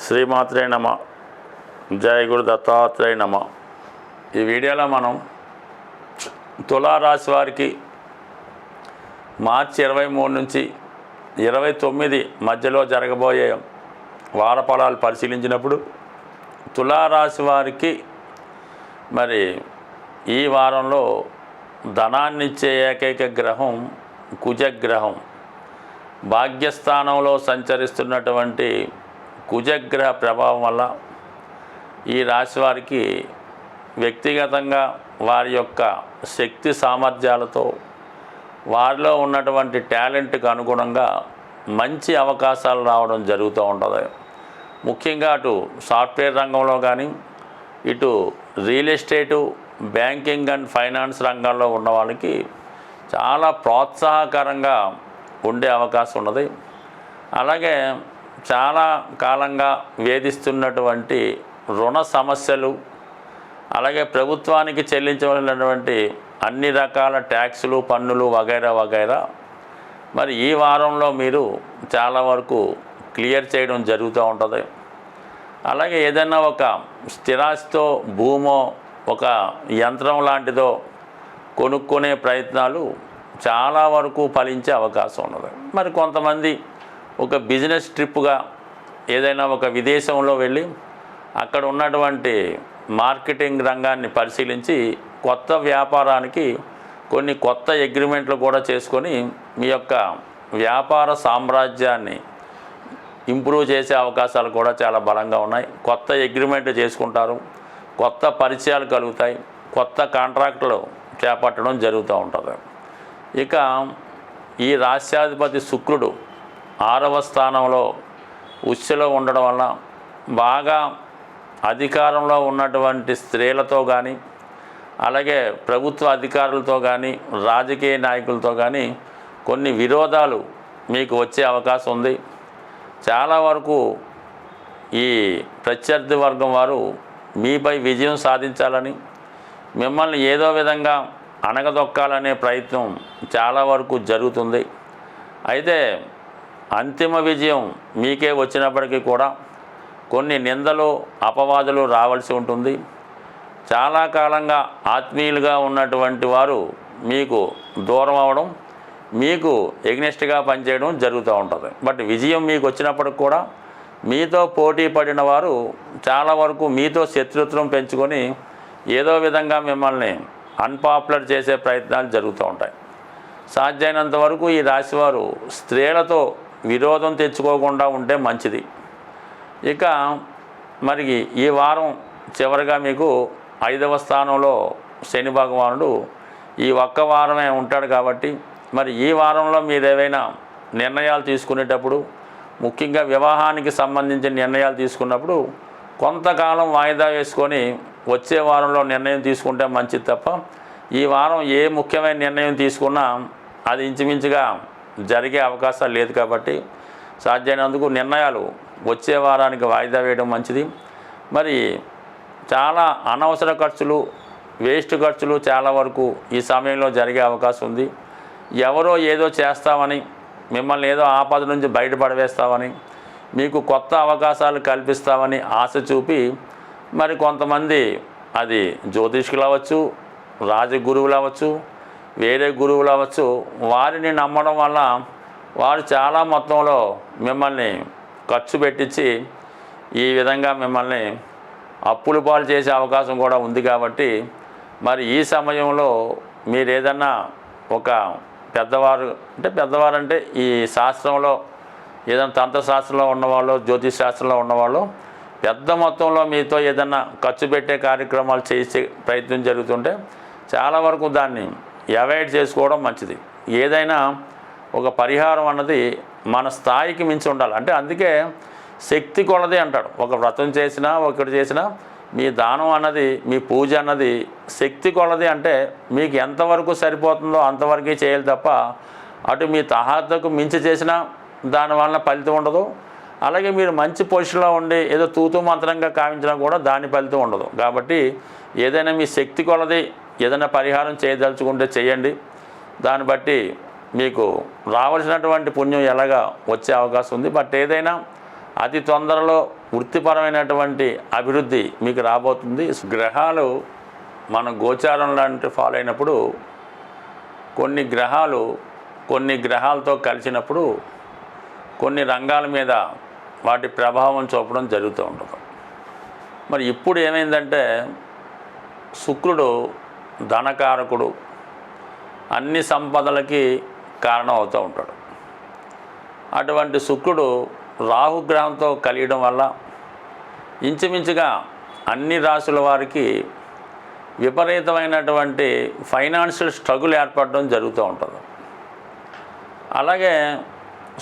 శ్రీమాత్రే నమ. జయ గురు దత్తాత్రేయ నమ. ఈ వీడియోలో మనం తులారాశి వారికి మార్చి 23 నుంచి 29 మధ్యలో జరగబోయే వార ఫలాలు పరిశీలించినప్పుడు తులారాశి వారికి మరి ఈ వారంలో ధనాన్నిచ్చే ఏకైక గ్రహం కుజగ్రహం. భాగ్యస్థానంలో సంచరిస్తున్నటువంటి కుజగ్రహ ప్రభావం వల్ల ఈ రాశి వారికి వ్యక్తిగతంగా వారి యొక్క శక్తి సామర్థ్యాలతో వారిలో ఉన్నటువంటి టాలెంట్కి అనుగుణంగా మంచి అవకాశాలు రావడం జరుగుతూ ఉంటుంది. ముఖ్యంగా అటు సాఫ్ట్వేర్ రంగంలో కానీ ఇటు real estate, banking and finance రంగాల్లో ఉన్న వాళ్ళకి చాలా ప్రోత్సాహకరంగా ఉండే అవకాశం ఉన్నది. అలాగే చాలా కాలంగా వేధిస్తున్నటువంటి రుణ సమస్యలు, అలాగే ప్రభుత్వానికి చెల్లించవలసినటువంటి అన్ని రకాల ట్యాక్సులు, పన్నులు వగైరా వగైరా మరి ఈ వారంలో మీరు చాలా వరకు క్లియర్ చేయడం జరుగుతూ ఉంటుంది. అలాగే ఏదైనా ఒక స్థిరాస్తితో, భూమో, ఒక యంత్రం లాంటిదో కొనుక్కునే ప్రయత్నాలు చాలా వరకు ఫలించే అవకాశం ఉన్నది. మరి కొంతమంది ఒక బిజినెస్ ట్రిప్గా ఏదైనా ఒక విదేశంలో వెళ్ళి అక్కడ ఉన్నటువంటి మార్కెటింగ్ రంగాన్ని పరిశీలించి కొత్త వ్యాపారానికి కొన్ని కొత్త అగ్రిమెంట్లు కూడా చేసుకొని మీ యొక్క వ్యాపార సామ్రాజ్యాన్ని ఇంప్రూవ్ చేసే అవకాశాలు కూడా చాలా బలంగా ఉన్నాయి. కొత్త అగ్రిమెంట్ చేసుకుంటారు, కొత్త పరిచయాలు కలుగుతాయి, కొత్త కాంట్రాక్టులు చేపట్టడం జరుగుతూ ఉంటుంది. ఇక ఈ రాశ్యాధిపతి శుక్రుడు 6వ స్థానంలో ఉచ్ఛలో ఉండడం వల్ల బాగా అధికారంలో ఉన్నటువంటి స్త్రీలతో కానీ, అలాగే ప్రభుత్వ అధికారులతో కానీ, రాజకీయ నాయకులతో కానీ కొన్ని విరోధాలు మీకు వచ్చే అవకాశం ఉంది. చాలా వరకు ఈ ప్రత్యర్థి వర్గం వారు మీపై విజయం సాధించాలని, మిమ్మల్ని ఏదో విధంగా అణగదొక్కాలనే ప్రయత్నం చాలా వరకు జరుగుతుంది. అయితే అంతిమ విజయం మీకే వచ్చినప్పటికీ కూడా కొన్ని నిందలు, అపవాదులు రావాల్సి ఉంటుంది. చాలా కాలంగా ఆత్మీయులుగా ఉన్నటువంటి వారు మీకు దూరం అవ్వడం, మీకు ఎగ్నెస్ట్గా పనిచేయడం జరుగుతూ ఉంటుంది. బట్ విజయం మీకు వచ్చినప్పటికి కూడా మీతో పోటీ పడిన వారు చాలా వరకు మీతో శత్రుత్వం పెంచుకొని ఏదో విధంగా మిమ్మల్ని అన్పాపులర్ చేసే ప్రయత్నాలు జరుగుతూ ఉంటాయి. సాధ్యమైనంత వరకు ఈ రాశివారు స్త్రీలతో విరోధం తెచ్చుకోకుండా ఉంటే మంచిది. ఇక మరి ఈ వారం చివరిగా మీకు 5వ స్థానంలో శని భగవానుడు ఈ ఒక్క వారమే ఉంటాడు కాబట్టి మరి ఈ వారంలో మీరు ఏవైనా నిర్ణయాలు తీసుకునేటప్పుడు, ముఖ్యంగా వివాహానికి సంబంధించిన నిర్ణయాలు తీసుకున్నప్పుడు కొంతకాలం వాయిదా వేసుకొని వచ్చే వారంలో నిర్ణయం తీసుకుంటే మంచిది తప్ప ఈ వారం ఏ ముఖ్యమైన నిర్ణయం తీసుకున్నా అది ఇంచుమించుగా జరిగే అవకాశాలు లేదు. కాబట్టి సాధ్యమైనందుకు నిర్ణయాలు వచ్చే వారానికి వాయిదా వేయడం మంచిది. మరి చాలా అనవసర ఖర్చులు, వేస్ట్ ఖర్చులు చాలా వరకు ఈ సమయంలో జరిగే అవకాశం ఉంది. ఎవరో ఏదో చేస్తామని, మిమ్మల్ని ఏదో ఆపద నుంచి బయటపడవేస్తామని, మీకు కొత్త అవకాశాలు కల్పిస్తామని ఆశ చూపి మరి కొంతమంది, అది జ్యోతిష్కులు అవ్వచ్చు, రాజగురువులు అవ్వచ్చు, వేరే గురువులు అవ్వచ్చు, వారిని నమ్మడం వల్ల వారు చాలా మొత్తంలో మిమ్మల్ని ఖర్చు పెట్టించి ఈ విధంగా మిమ్మల్ని అప్పులు పాలు చేసే అవకాశం కూడా ఉంది. కాబట్టి మరి ఈ సమయంలో మీరు ఏదన్నా ఒక పెద్దవారంటే ఈ శాస్త్రంలో ఏదైనా తంత్రశాస్త్రంలో ఉన్నవాళ్ళు, జ్యోతిష్ శాస్త్రంలో ఉన్నవాళ్ళు పెద్ద మొత్తంలో మీతో ఏదన్నా ఖర్చు పెట్టే కార్యక్రమాలు చేసే ప్రయత్నం జరుగుతుంటే చాలా వరకు దాన్ని అవాయిడ్ చేసుకోవడం మంచిది. ఏదైనా ఒక పరిహారం అన్నది మన స్థాయికి మించి ఉండాలి. అంటే అందుకే శక్తి కొలది అంటాడు. ఒక వ్రతం చేసినా, ఒకటి చేసినా మీ దానం అన్నది, మీ పూజ అన్నది శక్తి కొలది. అంటే మీకు ఎంతవరకు సరిపోతుందో అంతవరకే చేయాలి తప్ప అటు మీ తహాతకు మించి చేసినా దానివల్ల ఫలితం ఉండదు. అలాగే మీరు మంచి పొజిషన్లో ఉండి ఏదో తూతూ మంత్రంగా కావించినా కూడా దాని ఫలితం ఉండదు. కాబట్టి ఏదైనా మీ శక్తి కొలది ఏదైనా పరిహారం చేయదలుచుకుంటే చేయండి. దాన్ని బట్టి మీకు రావాల్సినటువంటి పుణ్యం ఎలాగా వచ్చే అవకాశం ఉంది. బట్ ఏదైనా అతి తొందరలో వృత్తిపరమైనటువంటి అభివృద్ధి మీకు రాబోతుంది. గ్రహాలు మన గోచారం లాంటి ఫాలో అయినప్పుడు కొన్ని గ్రహాలతో కలిసినప్పుడు కొన్ని రంగాల మీద వాటి ప్రభావం చూపడం జరుగుతూ ఉంటుంది. మరి ఇప్పుడు ఏమైందంటే శుక్రుడు ధనకారకుడు, అన్ని సంపదలకి కారణం అవుతూ ఉంటాడు. అటువంటి శుక్రుడు రాహుగ్రహంతో కలియడం వల్ల ఇంచుమించుగా అన్ని రాశుల వారికి విపరీతమైనటువంటి ఫైనాన్షియల్ స్ట్రగుల్ ఏర్పడడం జరుగుతూ ఉంటుంది. అలాగే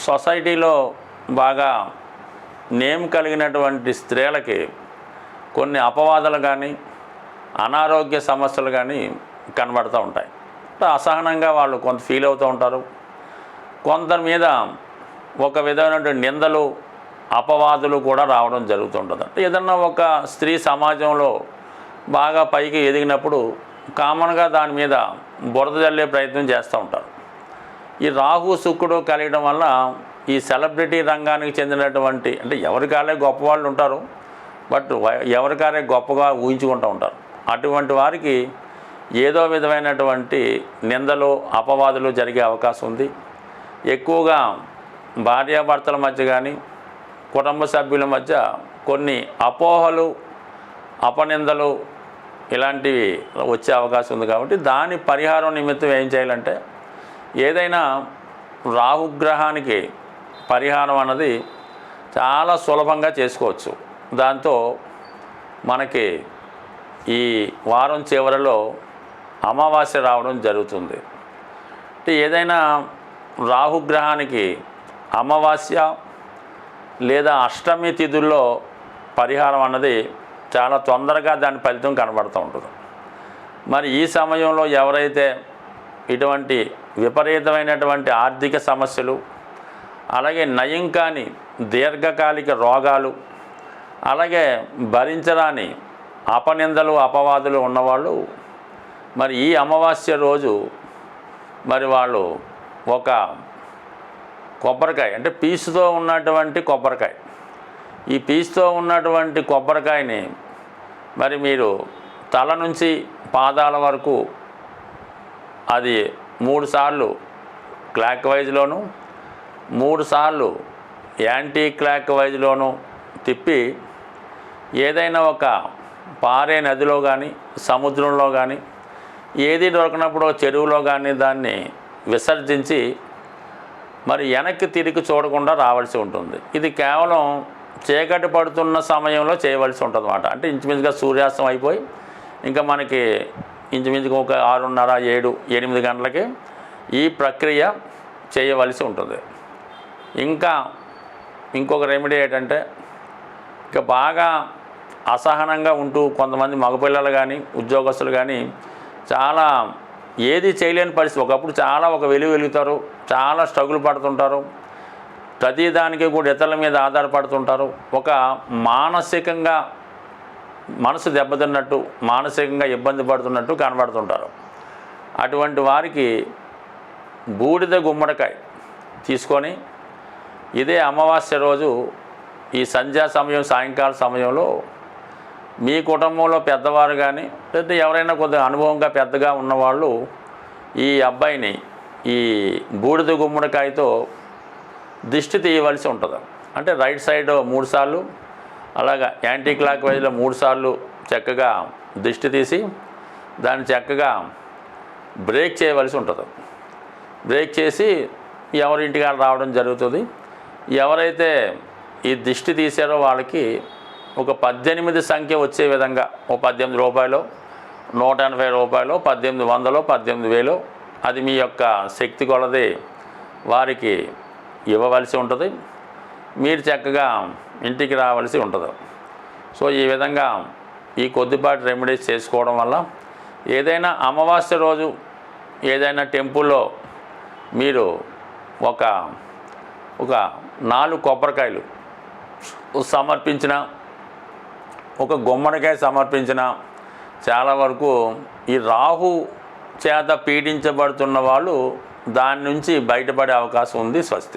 సొసైటీలో బాగా నేమ్ కలిగినటువంటి స్త్రీలకి కొన్ని అపవాదాలు కానీ అనారోగ్య సమస్యలు కానీ కనబడుతూ ఉంటాయి. అసహనంగా వాళ్ళు కొంత ఫీల్ అవుతూ ఉంటారు. కొందరి మీద ఒక విధమైనటువంటి నిందలు అపవాదులు కూడా రావడం జరుగుతుంటుంది. అంటే ఏదన్నా ఒక స్త్రీ సమాజంలో బాగా పైకి ఎదిగినప్పుడు కామన్గా దాని మీద బురద జల్లే ప్రయత్నం చేస్తూ ఉంటారు. ఈ రాహు శుక్రుడు కలియడం వల్ల ఈ సెలబ్రిటీ రంగానికి చెందినటువంటి, అంటే ఎవరికాలే గొప్పవాళ్ళు ఉంటారు, బట్ ఎవరికాలే గొప్పగా ఊహించుకుంటూ ఉంటారు. అటువంటి వారికి ఏదో విధమైనటువంటి నిందలు అపవాదులు జరిగే అవకాశం ఉంది. ఎక్కువగా భార్యాభర్తల మధ్య కానీ కుటుంబ సభ్యుల మధ్య కొన్ని అపోహలు అపనిందలు ఇలాంటివి వచ్చే అవకాశం ఉంది. కాబట్టి దాని పరిహారం నిమిత్తం ఏం చేయాలంటే ఏదైనా రాహుగ్రహానికి పరిహారం అన్నది చాలా సులభంగా చేసుకోవచ్చు. దాంతో మనకి ఈ వారం చివరిలో అమావాస్య రావడం జరుగుతుంది. అంటే ఏదైనా రాహుగ్రహానికి అమావాస్య లేదా అష్టమి తిథుల్లో పరిహారం అన్నది చాలా తొందరగా దాని ఫలితం కనబడుతూ ఉంటుంది. మరి ఈ సమయంలో ఎవరైతే ఇటువంటి విపరీతమైనటువంటి ఆర్థిక సమస్యలు, అలాగే నయం కాని దీర్ఘకాలిక రోగాలు, అలాగే భరించరాని అపనిందలు అపవాదులు ఉన్నవాళ్ళు మరి ఈ అమావాస్య రోజు మరి వాళ్ళు ఒక కొబ్బరికాయ, అంటే పీచుతో ఉన్నటువంటి కొబ్బరికాయ, ఈ పీచుతో ఉన్నటువంటి కొబ్బరికాయని మరి మీరు తల నుంచి పాదాల వరకు అది 3 సార్లు క్లాక్ వైజ్లోను 3 సార్లు యాంటీ క్లాక్ వైజ్లోను తిప్పి ఏదైనా ఒక పారే నదిలో కానీ సముద్రంలో కానీ ఏది దొరకనప్పుడు చెరువులో కానీ దాన్ని విసర్జించి మరి వెనక్కి తిరిగి చూడకుండా రావాల్సి ఉంటుంది. ఇది కేవలం చీకటి పడుతున్న సమయంలో చేయవలసి ఉంటుంది అన్నమాట. అంటే ఇంచుమించుగా సూర్యాస్తం అయిపోయి ఇంకా మనకి ఇంచుమించుగా ఒక 6:30, 7, 8 గంటలకి ఈ ప్రక్రియ చేయవలసి ఉంటుంది. ఇంకా ఇంకొక రెమెడీ ఏంటంటే ఇక బాగా అసహనంగా ఉంటూ కొంతమంది మగపిల్లలు కానీ ఉద్యోగస్తులు కానీ చాలా ఏది చేయలేని పరిస్థితి, ఒకప్పుడు చాలా ఒక వెలుగుతారు, చాలా స్ట్రగుల్ పడుతుంటారు, ప్రతిదానికి కూడా ఇతరుల మీద ఆధారపడుతుంటారు, ఒక మానసికంగా మనసు దెబ్బతిన్నట్టు మానసికంగా ఇబ్బంది పడుతున్నట్టు కనబడుతుంటారు. అటువంటి వారికి బూడిద గుమ్మడికాయ తీసుకొని ఇదే అమావాస్య రోజు ఈ సంధ్యా సమయం సాయంకాల సమయంలో మీ కుటుంబంలో పెద్దవారు కానీ లేదా ఎవరైనా కొద్దిగా అనుభవంగా పెద్దగా ఉన్నవాళ్ళు ఈ అబ్బాయిని ఈ బూడిద గుమ్మడికాయతో దిష్టి తీయవలసి ఉంటుంది. అంటే రైట్ సైడ్ 3 సార్లు, అలాగా యాంటీ క్లాక్ వైజ్లో 3 సార్లు చక్కగా దిష్టి తీసి దాన్ని చక్కగా బ్రేక్ చేయవలసి ఉంటుంది. బ్రేక్ చేసి ఎవరింటికి రావడం జరుగుతుంది. ఎవరైతే ఈ దిష్టి తీసారో వాళ్ళకి ఒక 18 సంఖ్య వచ్చే విధంగా ఓ 18 రూపాయలు, 180 రూపాయలు, 1800, 18,000 అది మీ యొక్క శక్తి కొలది వారికి ఇవ్వవలసి ఉంటుంది. మీరు చక్కగా ఇంటికి రావాల్సి ఉంటుంది. సో ఈ విధంగా ఈ కొద్దిపాటి రెమెడీస్ చేసుకోవడం వల్ల ఏదైనా అమావాస్య రోజు ఏదైనా టెంపుల్లో మీరు ఒక 4 కొబ్బరికాయలు సమర్పించిన, ఒక గుమ్మడికాయ సమర్పించిన చాలా వరకు ఈ రాహు చేత పీడించబడుతున్న వాళ్ళు దాని నుంచి బయటపడే అవకాశం ఉంది. స్వస్తి.